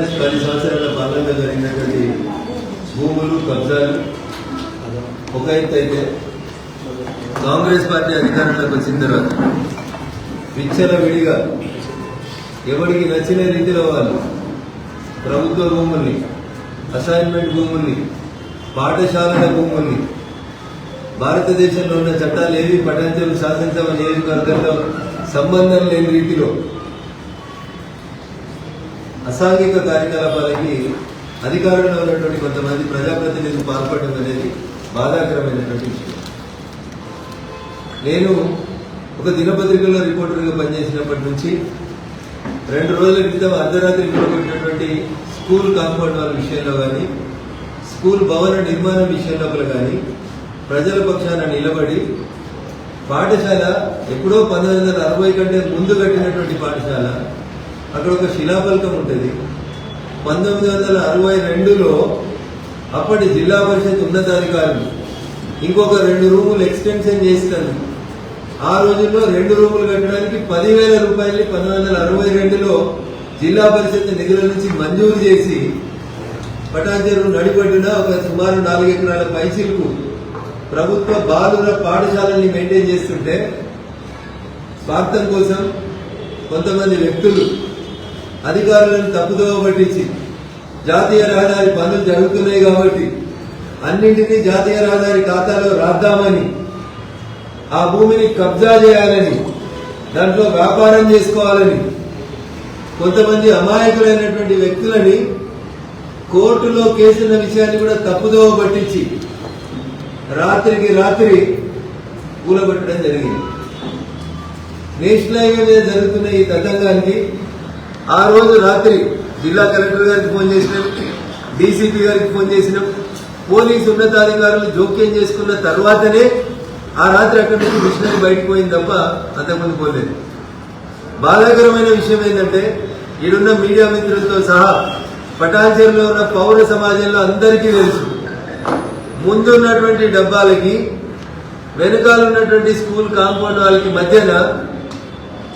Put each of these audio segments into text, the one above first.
10 సంవత్సరాల పాలనలో జరిగినటువంటి భూములు కబ్జాలు ఒక ఎత్తు అయితే కాంగ్రెస్ పార్టీ అధికారంలోకి వచ్చిన తర్వాత విచ్చలవిడిగా ఎవరికి నచ్చిన రీతిలో వాళ్ళు ప్రభుత్వ భూముల్ని, అసైన్మెంట్ భూముల్ని, పాఠశాలల భూముల్ని, భారతదేశంలో ఉన్న చట్టాలు ఏవి పటాంచలు శాసనసభ నియోజకవర్గంలో సంబంధం లేని రీతిలో అసాంఘిక కార్యకలాపాలకి అధికారంలో ఉన్నటువంటి కొంతమంది ప్రజాప్రతినిధులు పాల్పడడం అనేది బాధాకరమైనటువంటి విషయం. నేను ఒక దినపత్రికలో రిపోర్టర్గా పనిచేసినప్పటి నుంచి 2 రోజుల క్రితం అర్ధరాత్రి నిలబెట్టినటువంటి స్కూల్ కాంపౌండ్ వాళ్ళ విషయంలో కానీ, స్కూల్ భవన నిర్మాణం విషయంలో కానీ ప్రజల పక్షాన నిలబడి పాఠశాల ఎప్పుడో 1960 కంటే ముందు కట్టినటువంటి పాఠశాల, అక్కడ ఒక శిలాఫలకం ఉంటుంది. 1962లో అప్పటి జిల్లా పరిషత్ ఉన్నతాధికారులు ఇంకొక 2 రూములు ఎక్స్టెన్షన్ చేస్తారు. ఆ రోజుల్లో 2 రూములు కట్టడానికి 10,000 రూపాయలు 1962లో జిల్లా పరిషత్ నిధుల నుంచి మంజూరు చేసి పటాంచెరు నడిపడిన ఒక సుమారు 4 ఎకరాల పైచిలకు ప్రభుత్వ బాలుర పాఠశాలని మెయింటైన్ చేస్తుంటే స్వార్థం కోసం కొంతమంది వ్యక్తులు అధికారులను తప్పుదోవ పట్టించి జాతీయ రహదారి పనులు జరుగుతున్నాయి కాబట్టి అన్నింటినీ జాతీయ రహదారి ఖాతాలో రాద్దామని, ఆ భూమిని కబ్జా చేయాలని, దాంట్లో వ్యాపారం చేసుకోవాలని కొంతమంది అమాయకులైనటువంటి వ్యక్తులని కోర్టులో కేసున్న విషయాన్ని కూడా తప్పుదోవ పట్టించి రాత్రికి రాత్రి కూలగొట్టడం జరిగింది. నేషనల్ హైవే మీద జరుగుతున్న ఈ తతంగానికి ఆ రోజు రాత్రి జిల్లా కలెక్టర్ గారికి ఫోన్ చేసినాం, డీసీపీ గారికి ఫోన్ చేసినాం. పోలీసు ఉన్నతాధికారులు జోక్యం చేసుకున్న తర్వాతనే ఆ రాత్రి అక్కడి నుంచి మిషనరీ బయటకు పోయింది తప్ప అంతకుముందు పోలేదు. బాధాకరమైన విషయం ఏంటంటే ఈడున్న మీడియా మిత్రులతో సహా పటాన్చెరులో ఉన్న పౌర సమాజంలో అందరికీ తెలుసు, ముందున్నటువంటి డబ్బాలకి వెనుకాలన్నటువంటి స్కూల్ కాంపౌండ్ వాళ్ళకి మధ్యన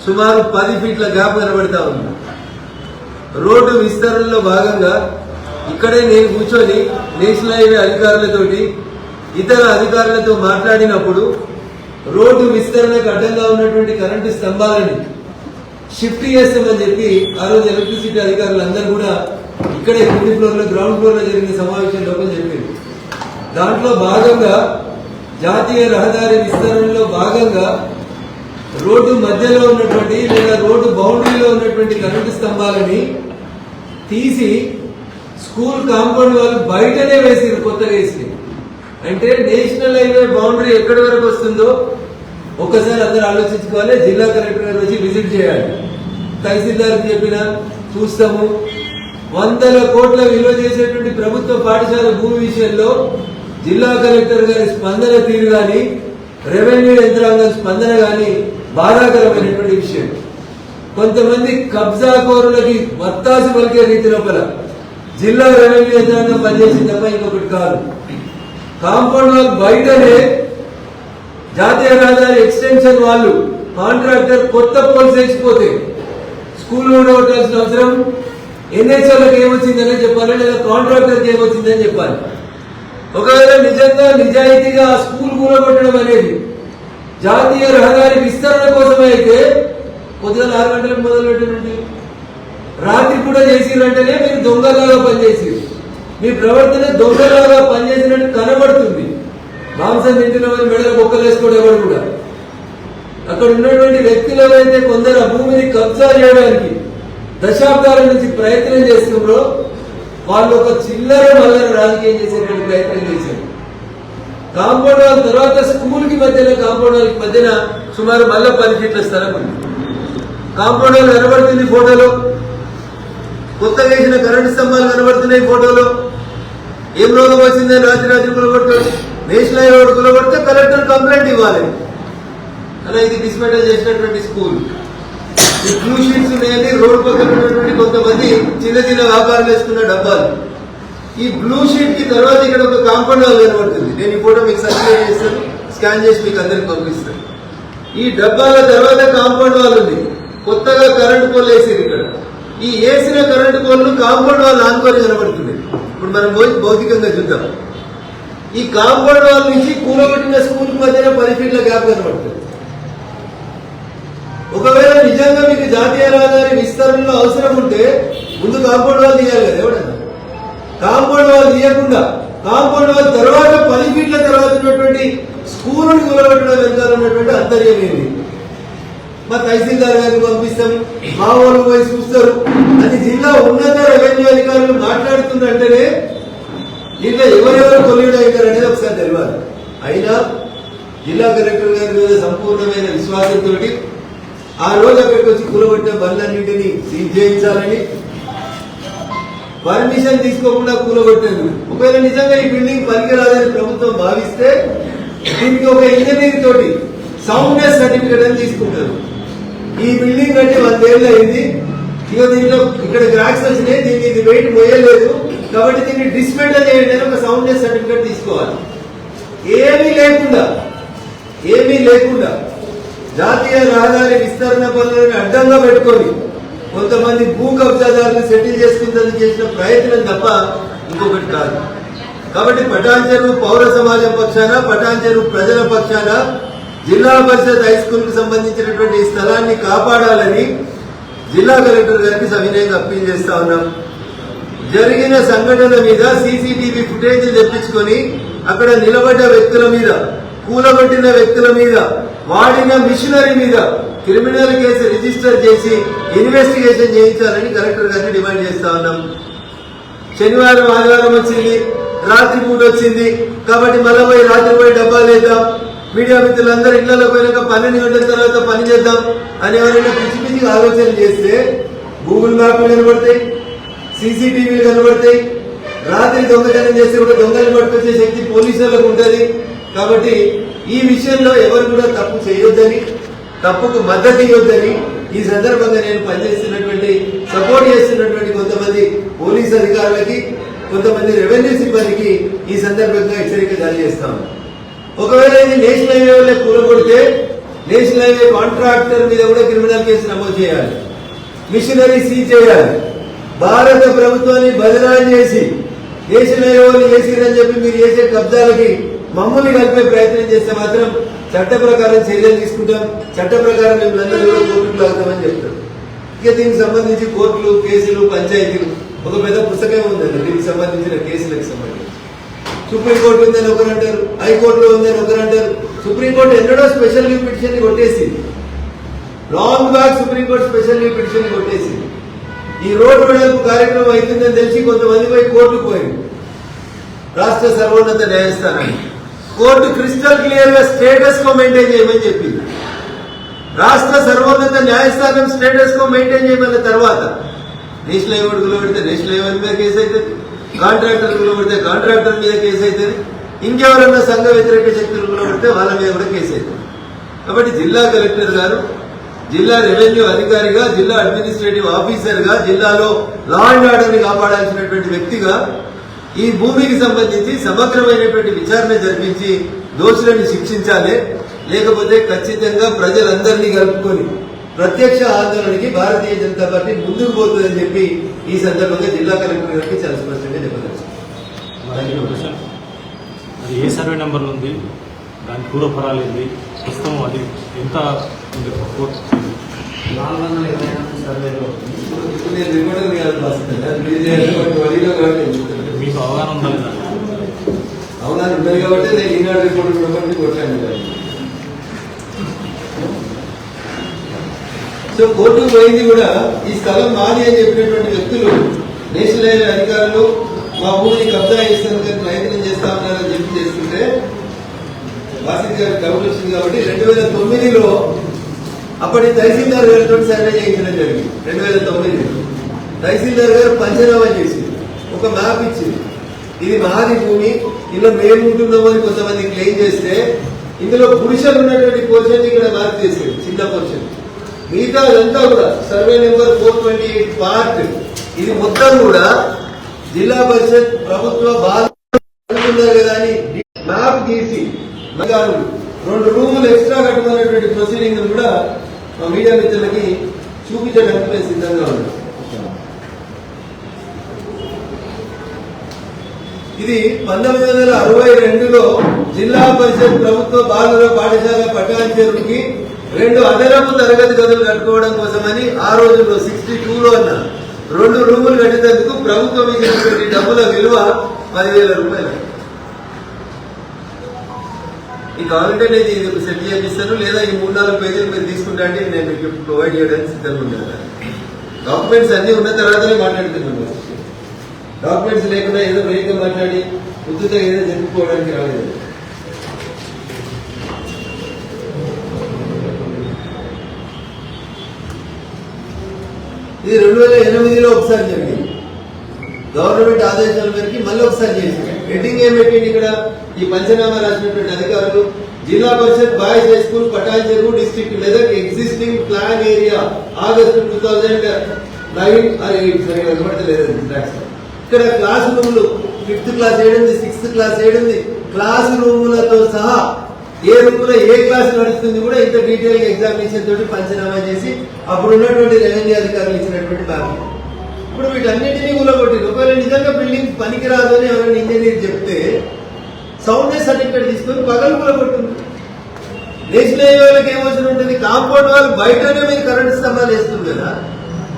సుమారు 10 ఫీట్ల గ్యాప్ కనబడతా ఉంది. రోడ్డు విస్తరణలో భాగంగా ఇక్కడే నేను కూర్చొని నేషనల్ హైవే అధికారులతోటి ఇతర అధికారులతో మాట్లాడినప్పుడు రోడ్డు విస్తరణకు అడ్డంగా ఉన్నటువంటి కరెంటు స్తంభాలని షిఫ్ట్ చేస్తామని చెప్పి ఆ రోజు ఎలక్ట్రిసిటీ అధికారులందరూ కూడా ఇక్కడే గ్రౌండ్ ఫ్లోర్ లో జరిగిన సమావేశం లోపల చెప్పారు. దాంట్లో భాగంగా జాతీయ రహదారి విస్తరణలో భాగంగా రోడ్డు మధ్యలో ఉన్నటువంటి లేదా రోడ్డు బౌండరీలో ఉన్నటువంటి కరెంటు స్తంభాలని తీసి స్కూల్ కాంపౌండ్ వాళ్ళు బయటనే వేసారు, కొత్తగా వేసి. అంటే నేషనల్ హైవే బౌండరీ ఎక్కడి వరకు వస్తుందో ఒక్కసారి అందరూ ఆలోచించుకోవాలి. జిల్లా కలెక్టర్ గారు వచ్చి విజిట్ చేయాలి. తహసీల్దార్కి చెప్పినా చూస్తాము. 100 కోట్ల విలువ చేసేటువంటి ప్రభుత్వ పాఠశాల భూమి విషయంలో జిల్లా కలెక్టర్ గారి స్పందన తీరు గాని, రెవెన్యూ యంత్రాంగం స్పందన గాని బాధాకరమైనటువంటి విషయం. కొంతమంది కబ్జా కోరులకి వత్తాసు పలికే రీతి లోపల జిల్లా రెవెన్యూ యంత్రాంగం పనిచేసింది తప్ప ఇంకొకటి కాదు. కాంపౌండ్ వాళ్ళు బయటనే జాతీయ రహదారి ఎక్స్టెన్షన్ వాళ్ళు కాంట్రాక్టర్ కొత్త పోల్స్ వేసిపోతే స్కూల్ కొట్టాల్సిన అవసరం ఎన్హెచ్ఓలకు ఏమొచ్చిందనే చెప్పాలి, లేదా కాంట్రాక్టర్కి ఏమొచ్చిందని చెప్పాలి. ఒకవేళ నిజంగా నిజాయితీగా ఆ స్కూల్ కూలగొట్టడం అనేది జాతీయ రహదారి విస్తరణ కోసమే అయితే పొద్దున 6 గంటలకు మొదలుపెట్టినండి, రాత్రి కూడా చేసిరంటేనే మీరు దొంగలాగా పనిచేసారు. మీ ప్రవర్తన దొంగలాగా పనిచేసినట్టు కనబడుతుంది. మాంసం తింటున్న వారి మెడల బొక్కలు వేసుకోవడం ఎవరు కూడా. అక్కడ ఉన్నటువంటి వ్యక్తులు ఎవరైతే కొందరు ఆ భూమిని కబ్జా చేయడానికి దశాబ్దాల నుంచి ప్రయత్నం చేస్తున్నారో వాళ్ళు ఒక చిల్లర మల్లర రాజకీయం చేసేటువంటి ప్రయత్నం చేశారు. కాంపౌండ్ వాళ్ళ తర్వాత స్కూల్ కి మధ్యన కాంపౌండ్ వాళ్ళకి మధ్యన సుమారు మళ్ళా 10 ఫీట్ల స్థలం ఉంది. కాంపౌండ్ వాళ్ళు కనబడుతుంది ఫోటోలో, కొత్తగా వేసిన కరెంటు స్తంభాలు కనబడుతున్నాయి ఫోటోలో. ఏం రోగం వచ్చిందని రాత్రి కూలగొట్టాడు. నేషనల్ హైవే రోడ్ కూలగొడితే కలెక్టర్ కంప్లైంట్ ఇవ్వాలి. అలా ఇది డిస్మెంటల్ చేసినటువంటి స్కూల్. ఈ బ్లూ షీట్స్ ఉన్నాయని రోడ్డు పక్కన ఉన్నటువంటి కొంతమంది చిన్న చిన్న వ్యాపారాలు వేసుకున్న డబ్బాలు. ఈ బ్లూ షీట్ కి తర్వాత ఇక్కడ ఒక కాంపౌండ్ వాల్ కనబడుతుంది. నేను ఈ ఫోటో మీకు సర్క్యులేట్ చేస్తాను, స్కాన్ చేసి మీకు అందరికి పంపిస్తాను. ఈ డబ్బాల తర్వాత కాంపౌండ్ వాల్ ఉంది. కొత్తగా కరెంటు పోల్ వేసారు ఇక్కడ. ఈ వేసిన కరెంటు పోల్ను కాంపౌండ్ వాళ్ళు ఆనుకొని కనబడుతున్నాయి. ఇప్పుడు మనం భౌతికంగా చూద్దాం. ఈ కాంపౌండ్ వాళ్ళ నుంచి కూలగొట్టిన స్కూల్ మధ్యన 10 ఫీట్ల గ్యాప్ కనబడుతుంది. ఒకవేళ నిజంగా మీకు జాతీయ రహదారి విస్తరణలో అవసరం ఉంటే ముందు కాంపౌండ్ వాళ్ళు తీయాలి కదా. ఎవడన్నా కాంపౌండ్ వాళ్ళు తీయకుండా కాంపౌండ్ వాళ్ళ తర్వాత 10 ఫీట్ల తర్వాత ఉన్నటువంటి స్కూలుని కూలగొట్టడం వెనకాల ఉన్నటువంటి అంతర్యం ఏంటి? మా తహసీల్దార్ గారిని పంపిస్తాం, మా వాళ్ళు పోయి చూస్తారు అని జిల్లా ఉన్నత రెవెన్యూ అధికారులు మాట్లాడుతుందంటేనే దీంట్లో ఎవరెవరు కొలివిడ అవుతారు అనేది ఒకసారి తెలియాలి. అయినా జిల్లా కలెక్టర్ గారి మీద సంపూర్ణమైన విశ్వాసంతో ఆ రోజు అక్కడికి వచ్చి కూలగొట్టిన బండ్లన్నింటినీ సీజ్ చేయించాలని, పర్మిషన్ తీసుకోకుండా కూలగొట్టారు. ఒకవేళ నిజంగా ఈ బిల్డింగ్ పనికిరాదని ప్రభుత్వం భావిస్తే దీనికి ఒక ఇంజనీర్ తోటి సౌండ్నెస్ సర్టిఫికేట్ అని తీసుకుంటారు. ఈ బిల్డింగ్ అంటే 100 ఏళ్ళు అయింది, ఇక దీంట్లో ఇక్కడ క్రాక్స్ వచ్చినాయి, దీన్ని ఇది వెయిట్ మోయలేదు కాబట్టి దీన్ని డిస్మెంటల్ చేయండి అని ఒక సౌండ్నెస్ సర్టిఫికేట్ తీసుకోవాలి. ఏమీ లేకుండా జాతీయ రహదారి విస్తరణ పనులను అడ్డంగా పెట్టుకొని కొంతమంది భూ కబ్జాదారులు సెటిల్ చేసుకుందని చేసిన ప్రయత్నం తప్ప ఇంకొకటి కాదు. కాబట్టి పటాన్ చెరువు పౌర సమాజం పక్షాన, పటాన్ చెరువు ప్రజల పక్షాన జిల్లా పరిషత్ హై స్కూల్ కు సంబంధించినటువంటి స్థలాన్ని కాపాడాలని జిల్లా కలెక్టర్ గారికి సవినయంగా అప్పీల్ చేస్తా ఉన్నాం. జరిగిన సంఘటన మీద సీసీటీవీ ఫుటేజ్ తెప్పించుకొని అక్కడ నిలబడ్డ వ్యక్తుల మీద, కూలగొట్టిన వ్యక్తుల మీద, వాడిన మిషనరీ మీద క్రిమినల్ కేసు రిజిస్టర్ చేసి ఇన్వెస్టిగేషన్ చేయించాలని కలెక్టర్ గారిని డిమాండ్ చేస్తా ఉన్నాం. శనివారం ఆదివారం వచ్చింది, రాత్రి పూట వచ్చింది కాబట్టి మళ్ళీ పోయి రాత్రి పోయి డబ్బా లేద్దాం, మీడియా మిత్రులందరూ ఇళ్లలో పోయినాక 12 గంటల తర్వాత పని చేద్దాం అని ఎవరైనా పిచ్చి పిచ్చిగా ఆలోచన చేస్తే గూగుల్ మ్యాప్లు కనబడతాయి, సీసీటీవీలు కనబడతాయి. రాత్రి దొంగతనం చేస్తే కూడా దొంగలు పట్టుకొచ్చే శక్తి పోలీసులకు ఉంటుంది. కాబట్టి ఈ విషయంలో ఎవరు కూడా తప్పు చేయొద్దని, తప్పుకు మద్దతు ఇవ్వద్దని ఈ సందర్భంగా నేను పనిచేస్తున్నటువంటి సపోర్ట్ చేస్తున్నటువంటి కొంతమంది పోలీసు అధికారులకి, కొంతమంది రెవెన్యూ సిబ్బందికి ఈ సందర్భంగా హెచ్చరిక జారీ చేస్తాము. ఒకవేళ ఇది నేషనల్ హైవే వల్ల కూలగొడితే నేషనల్ హైవే కాంట్రాక్టర్ మీద కూడా క్రిమినల్ కేసు నమోదు చేయాలి, మిషనరీ సీజ్ చేయాలి. భారత ప్రభుత్వాన్ని బదనాలు చేసి నేషనల్ హైవే వాళ్ళు చేసిరని చెప్పి మీరు చేసే కబ్జాలకి మమ్మల్ని కలిపే ప్రయత్నం చేస్తే మాత్రం చట్ట ప్రకారం చర్యలు తీసుకుంటాం, చట్ట ప్రకారం మిమ్మల్ని కూడా కోర్టుకు లాగుతామని చెప్తాం. ఇక దీనికి సంబంధించి కోర్టులు, కేసులు, పంచాయతీలు ఒక పెద్ద పుస్తకం ఉందండి. దీనికి సంబంధించిన కేసులకు సంబంధించి సుప్రీంకోర్టు ఉందని ఒకరు అంటారు, హైకోర్టులో ఉందని ఒకరు అంటారు. సుప్రీంకోర్టు ఎన్నడో స్పెషల్ లీవ్ పిటిషన్ కొట్టేసింది, long back supreme court special leave petition కొట్టేసింది. ఈ రోడ్డు వెడల్పు కార్యక్రమం అవుతుందని తెలిసి కొంతమంది పోయి కోర్టుకు పోయింది. రాష్ట్ర సర్వోన్నత న్యాయస్థానం కోర్టు క్రిస్టల్ క్లియర్ గా స్టేటస్ కో మెయింటైన్ చేయమని చెప్పింది. రాష్ట్ర సర్వోన్నత న్యాయస్థానం స్టేటస్ కో మెయింటైన్ చేయమన్న తర్వాత నేషనల్ హైవే పెడితే నేషనల్ హైవే మీద కేసు అవుతుంది, కాంట్రాక్టర్ పెడితే కాంట్రాక్టర్ మీద కేసు అవుతుంది, ఇంకెవరన్నా సంఘ వ్యతిరేక శక్తులు పెడితే వాళ్ళ మీద కూడా కేసు అవుతుంది. కాబట్టి జిల్లా కలెక్టర్ గారు జిల్లా రెవెన్యూ అధికారిగా, జిల్లా అడ్మినిస్ట్రేటివ్ ఆఫీసర్ గా, జిల్లాలో లా అండ్ ఆర్డర్ ని కాపాడాల్సినటువంటి వ్యక్తిగా ఈ భూమికి సంబంధించి సమగ్రమైనటువంటి విచారణ జరిపించి దోషులను శిక్షించాలి. లేకపోతే ఖచ్చితంగా ప్రజలందరినీ కలుపుకొని ప్రత్యక్ష ఆందోళనకి భారతీయ జనతా పార్టీ ముందుకు పోతుందని చెప్పి ఈ సందర్భంగా జిల్లా కలెక్టర్ గారికి చాలా స్పష్టంగా చెప్పదలుచుకున్నాను. అది ఏ సర్వే నెంబర్ ఉంది, దాని పూర్వపరాలు ఏంది, ప్రస్తుతం అది ఎంత ఉంది? 428 సర్వేలో మీకు అవగాహన ఉందా లేదా? అవగాహన ఉంటుంది కాబట్టి నేను ఈనాడు రిపోర్ట్ కూడా కొట్టాను. సో కోర్టుకు పోయింది కూడా ఈ స్థలం మాది అని చెప్పినటువంటి వ్యక్తులు నేషనల్ హైవే అధికారులు మా భూమిని కబ్జా చేస్తానికి ప్రయత్నం చేస్తా ఉన్నారని చెప్పి చేస్తుంటే వాసిక్ గారికి డౌట్ వచ్చింది. కాబట్టి 2009లో అప్పటి తహసీల్దార్ గారితో సర్వే చేయించడం జరిగింది. 2009 తహసీల్దార్ గారు పంచనామా చేసింది, ఒక మ్యాప్ ఇచ్చింది. ఇది మాది భూమి, ఇందులో మేము ఉంటున్నామని కొంతమంది క్లెయిమ్ చేస్తే ఇందులో పురుషులు ఉన్నటువంటి పోర్షన్ ఇక్కడ మార్క్ చేసేది, చిన్న పోర్షన్. మిగతా అదంతా కూడా సర్వే నెంబర్ 428 పార్ట్ ఇది మొత్తం కూడా జిల్లా పరిషత్ ప్రభుత్వ బాధ్యత కదా అని మ్యాప్ గీసి 2 రూములు ఎక్స్ట్రా కట్టుకున్నటువంటి ప్రొసీడింగ్ కూడా మా మీడియా మిత్రులకి చూపించడానికి మేము సిద్ధంగా ఉన్నాం. ఇది 1962లో జిల్లా పరిషత్ ప్రభుత్వ బాలుర పాఠశాల పటాన్ చెరువుకి 2 అదనపు తరగతి గదులు కట్టుకోవడం కోసమని ఆ రోజుల్లో 62లో అన్న 2 రూములు కట్టేందుకు ప్రభుత్వం ఇచ్చినటువంటి డబ్బుల విలువ 10,000 రూపాయలు. ఈ కావాలంటే నేను ఇది సెట్ చేపిస్తాను, లేదా ఈ 3-4 పేజీలు మీరు తీసుకుంటా అంటే నేను మీకు ప్రొవైడ్ చేయడానికి సిద్ధంగా ఉంటాను. డాక్యుమెంట్స్ అన్ని ఉన్న తర్వాతనే మాట్లాడుతున్నాను. డాక్యుమెంట్స్ లేకుండా ఏదో వేగంగా మాట్లాడి ఉద్దుగా ఏదో జరుపుకోవడానికి రాలేదు. ఇది 2008లో ఒకసారి జరిగింది. గవర్నమెంట్ ఆదేశాల మేరకు మళ్ళీ ఒకసారి చేసింది. హెడ్డింగ్ ఏం పెట్టింది ఇక్కడ? ఈ పంచనామా రాసినటువంటి అధికారులు జిల్లా పరిషత్ బాయ్స్ హై స్కూల్ పటాన్ చెరువు district Medak existing plan area August 2009 సరిగా కనబడతలేదు. ఇక్కడ క్లాస్ రూములు 5th క్లాస్ ఏడుంది, 6th క్లాస్ ఏడుంది, క్లాస్ రూములతో సహా ఏ రూమ్ లో ఏ క్లాస్ నడుస్తుంది కూడా ఇంత డీటెయిల్ ఎగ్జామినేషన్ తోటి పంచనామా చేసి అప్పుడు ఉన్నటువంటి రెవెన్యూ అధికారులు ఇచ్చినటువంటి బ్యాగ్. ఇప్పుడు వీటన్నిటినీ కూలగొట్టింది. ఒకవేళ నిజంగా బిల్డింగ్ పనికిరాదు అని ఎవరైనా ఇంజనీర్ చెప్తే సౌండ్నెస్ సర్టిఫికేట్ తీసుకొని పగలు కూలగొట్టింది. నేషనల్ హైవే వాళ్ళకి ఏమవసరం ఉంటుంది? కాంపౌండ్ వాళ్ళు బయటనే మీరు కరెంట్ స్తంభాలు వేస్తుంది కదా.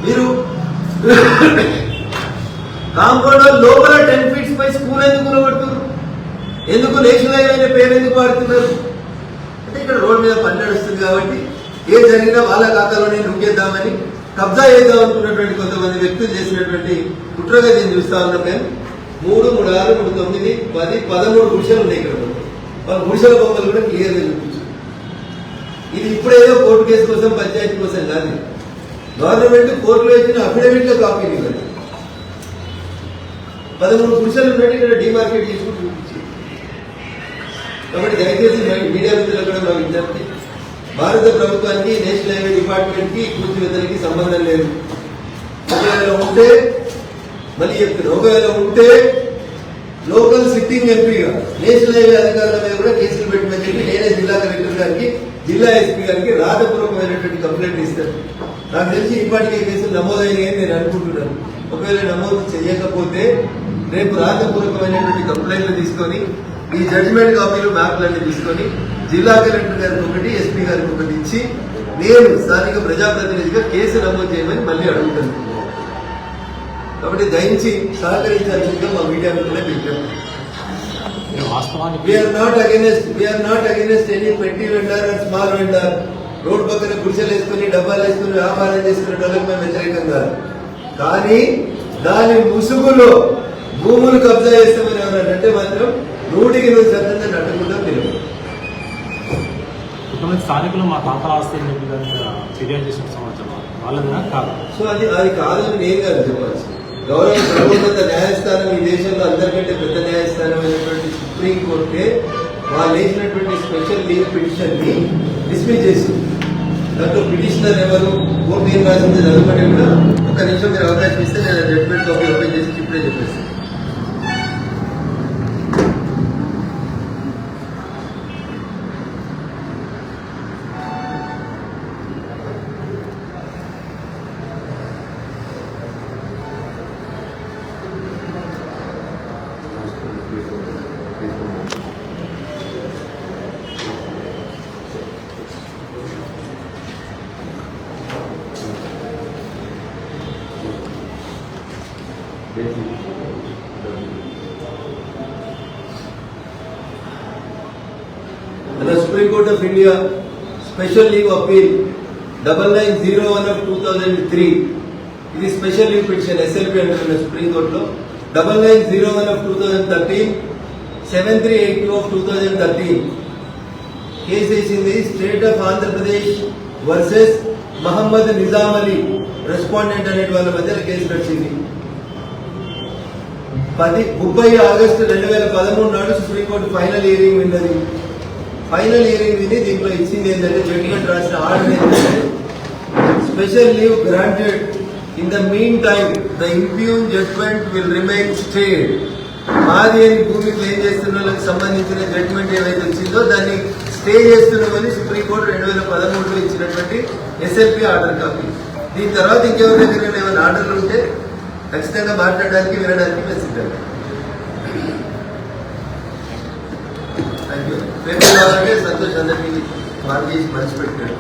మీరు కాంపౌండ్ వాళ్ళు లోపల 10 feet పై స్కూల్ ఎందుకు కూలగొడుతున్నారు? ఎందుకు నేషనల్ హైవే అనే పేరు ఎందుకు వాడుతున్నారు? అంటే ఇక్కడ రోడ్ మీద పని నడుస్తుంది కాబట్టి ఏ జరిగినా వాళ్ళ ఖాతాలోనే నొక్కేద్దామని కబ్జా చేద్దాం అనుకున్నటువంటి కొంతమంది వ్యక్తులు చేసినటువంటి కుట్రగా నేను చూస్తా ఉన్నాం. మేము 3, 3, 6, 3, 9, 10, 13 గుడిసెలు ఉన్నాయి ఇక్కడ. వాళ్ళ గుడిసెల బొమ్మలు కూడా క్లియర్ గా చూపించారు. ఇది ఇప్పుడేదో కోర్టు కేసు కోసం పంచాయతీ కోసం కాదు. గవర్నమెంట్ కోర్టులో ఇచ్చిన అఫిడవిట్ లో కాపీలు ఇవ్వండి. 13 గుడిసెలు ఉన్నట్టు ఇక్కడ డిమార్కెట్ చేసుకుని చూపించి. కాబట్టి దయచేసి మీడియా మిత్రులు కూడా మా విజ్ఞప్తి, భారత ప్రభుత్వానికి నేషనల్ హైవే డిపార్ట్మెంట్ కి కూర్చువేతలకి సంబంధం లేదు. ఒకవేళ ఉంటే మళ్ళీ చెప్తున్నా, ఒకవేళ ఉంటే లోకల్ సిట్టింగ్ ఎంపీగా నేషనల్ హైవే అధికారుల మీద కూడా కేసులు పెట్టమని చెప్పి నేనే జిల్లా కలెక్టర్ గారికి, జిల్లా ఎస్పీ గారికి రాతపూర్వకమైనటువంటి కంప్లైంట్ ఇస్తాను. నాకు తెలిసి ఇప్పటికే కేసులు నమోదైనాయని నేను అనుకుంటున్నాను. ఒకవేళ నమోదు చేయకపోతే రేపు రాతపూర్వకమైనటువంటి కంప్లైంట్లు తీసుకొని ఈ జడ్జిమెంట్ కాపీలు మ్యాప్లన్నీ తీసుకొని జిల్లా కలెక్టర్ గారికి ఒకటి, ఎస్పీ గారికి ఒకటి ఇచ్చి నేను స్థానిక ప్రజాప్రతినిధిగా కేసు నమోదు చేయమని మళ్ళీ అడుగుతాను. కాబట్టి దయించి సహకరించాల్సిందిగా మా మీడియా మిత్రులే విజ్ఞప్తి. వీఆర్ నాట్ అగైనెస్ట్ ఎనీ పెట్టి vendor and small vendor. Road పక్కన గుడిసెలు వేసుకుని డబ్బాలు వేసుకుని వ్యాపారం చేసుకునే వాళ్ళకి మేము వ్యతిరేకం కాదు. కానీ దాని ముసుగులో భూములు కబ్జా చేస్తామని ఎవరంటే మాత్రం 100% నట్టకుండా తెలియదు. కొంతమంది స్థానికులు మా తాతల ఆస్తి ఫిర్యాదు చేసిన సమాచారం వాళ్ళదా కాదు. సో అది కాదని నేను కాదు చెప్పాల్సి. గౌరవ సర్వోన్నత న్యాయస్థానం ఈ దేశంలో అందరికంటే పెద్ద న్యాయస్థానం అయినటువంటి సుప్రీంకోర్టే వాళ్ళు వేసినటువంటి స్పెషల్ లీవ్ పిటిషన్ ని డిస్మిస్ చేసింది. దాంట్లో పిటిషనర్ ఎవరు, కోర్టు ఏం రాసింది చదవమంటే కూడా ఒక నిమిషం మీరు అవకాశం ఇస్తే నేను జడ్జిమెంట్ కాపీ ఓపెన్ చేసి ఇప్పుడే చెప్పేస్తాను. The Supreme Court of India Special Leave Appeal 9901 of 2003. ఇది స్పెషల్ లీవ్ పిటిషన్ SLP అంటున్న సుప్రీం కోర్టులో 9901 of 2013, 7382 of 2013 కేసు వేసింది. State of Andhra Pradesh versus Mohammed Nizam Ali respondent అనే వాళ్ళ మధ్యలో కేసు నడిచింది. 30 ఆగస్టు 2013 నాడు సుప్రీంకోర్టు ఫైనల్ హియరింగ్ విన్నది. ఫైనల్ హియరింగ్ విని దీంట్లో ఇచ్చింది ఏంటంటే జడ్జిమెంట్ రాసిన ఆర్డర్ ఏంటంటే special leave granted in the mean time the impugned judgement will remain stayed. మాది అని భూమి క్లెయిమ్ చేస్తున్న వాళ్ళకి సంబంధించిన జడ్జ్మెంట్ ఏదైతే వచ్చిందో దాన్ని స్టే చేస్తున్నామని సుప్రీంకోర్టు 2013లో ఇచ్చినటువంటి SLP ఆర్డర్ కాపీ. దీని తర్వాత ఇంకెవరి దగ్గర ఏమైనా ఆర్డర్లు ఉంటే ఖచ్చితంగా మాట్లాడడానికి వినడానికి మేము సిద్ధంగా. Thank you. పేపర్ కావాలంటే సంతోష్ అందరికీ మార్క్ చేసి మర్చిపెట్టాడు.